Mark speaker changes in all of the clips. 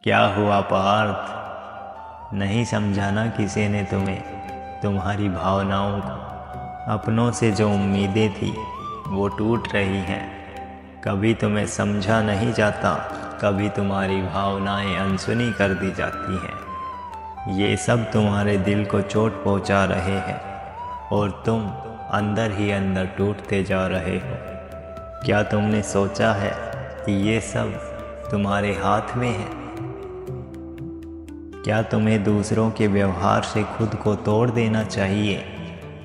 Speaker 1: क्या हुआ पार्थ? नहीं समझाना किसी ने तुम्हें तुम्हारी भावनाओं को। अपनों से जो उम्मीदें थी वो टूट रही हैं। कभी तुम्हें समझा नहीं जाता, कभी तुम्हारी भावनाएं अनसुनी कर दी जाती हैं। ये सब तुम्हारे दिल को चोट पहुंचा रहे हैं और तुम अंदर ही अंदर टूटते जा रहे हो। क्या तुमने सोचा है कि ये सब तुम्हारे हाथ में है? क्या तुम्हें दूसरों के व्यवहार से खुद को तोड़ देना चाहिए?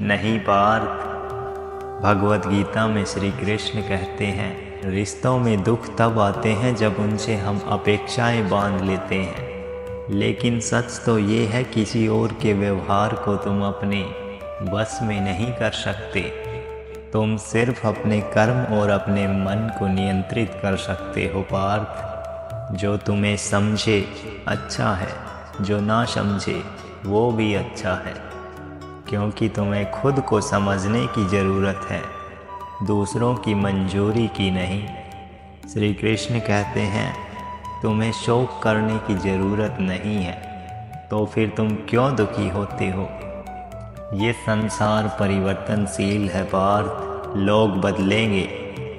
Speaker 1: नहीं पार्थ, भगवत गीता में श्री कृष्ण कहते हैं, रिश्तों में दुख तब आते हैं जब उनसे हम अपेक्षाएं बांध लेते हैं। लेकिन सच तो ये है, किसी और के व्यवहार को तुम अपने बस में नहीं कर सकते। तुम सिर्फ अपने कर्म और अपने मन को नियंत्रित कर सकते हो पार्थ। जो तुम्हें समझे अच्छा है, जो ना समझे वो भी अच्छा है, क्योंकि तुम्हें खुद को समझने की ज़रूरत है, दूसरों की मंजूरी की नहीं। श्री कृष्ण कहते हैं, तुम्हें शोक करने की ज़रूरत नहीं है, तो फिर तुम क्यों दुखी होते हो? ये संसार परिवर्तनशील है पार्थ। लोग बदलेंगे,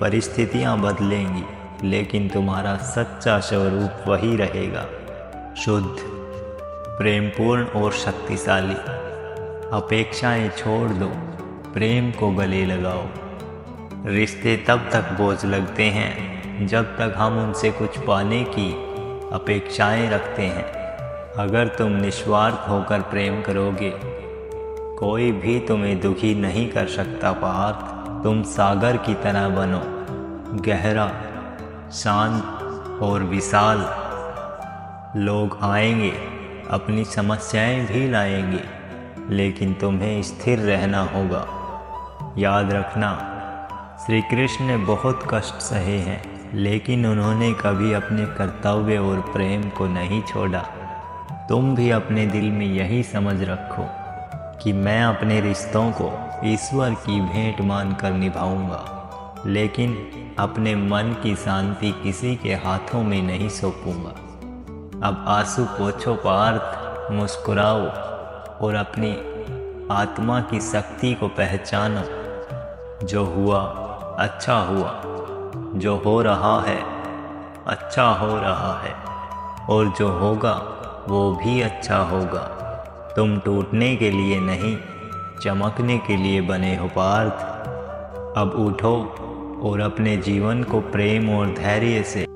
Speaker 1: परिस्थितियाँ बदलेंगी, लेकिन तुम्हारा सच्चा स्वरूप वही रहेगा, शुद्ध, प्रेमपूर्ण और शक्तिशाली। अपेक्षाएं छोड़ दो, प्रेम को गले लगाओ। रिश्ते तब तक बोझ लगते हैं जब तक हम उनसे कुछ पाने की अपेक्षाएं रखते हैं। अगर तुम निस्वार्थ होकर प्रेम करोगे, कोई भी तुम्हें दुखी नहीं कर सकता पार्थ। तुम सागर की तरह बनो, गहरा, शांत और विशाल। लोग आएंगे, अपनी समस्याएं भी लाएंगे, लेकिन तुम्हें स्थिर रहना होगा। याद रखना, श्री कृष्ण ने बहुत कष्ट सहे हैं, लेकिन उन्होंने कभी अपने कर्तव्य और प्रेम को नहीं छोड़ा। तुम भी अपने दिल में यही समझ रखो कि मैं अपने रिश्तों को ईश्वर की भेंट मानकर निभाऊंगा, लेकिन अपने मन की शांति किसी के हाथों में नहीं सौंपूंगा। अब आंसू पोंछो पार्थ, मुस्कुराओ और अपनी आत्मा की शक्ति को पहचानो। जो हुआ अच्छा हुआ, जो हो रहा है अच्छा हो रहा है, और जो होगा वो भी अच्छा होगा। तुम टूटने के लिए नहीं, चमकने के लिए बने हो पार्थ। अब उठो और अपने जीवन को प्रेम और धैर्य से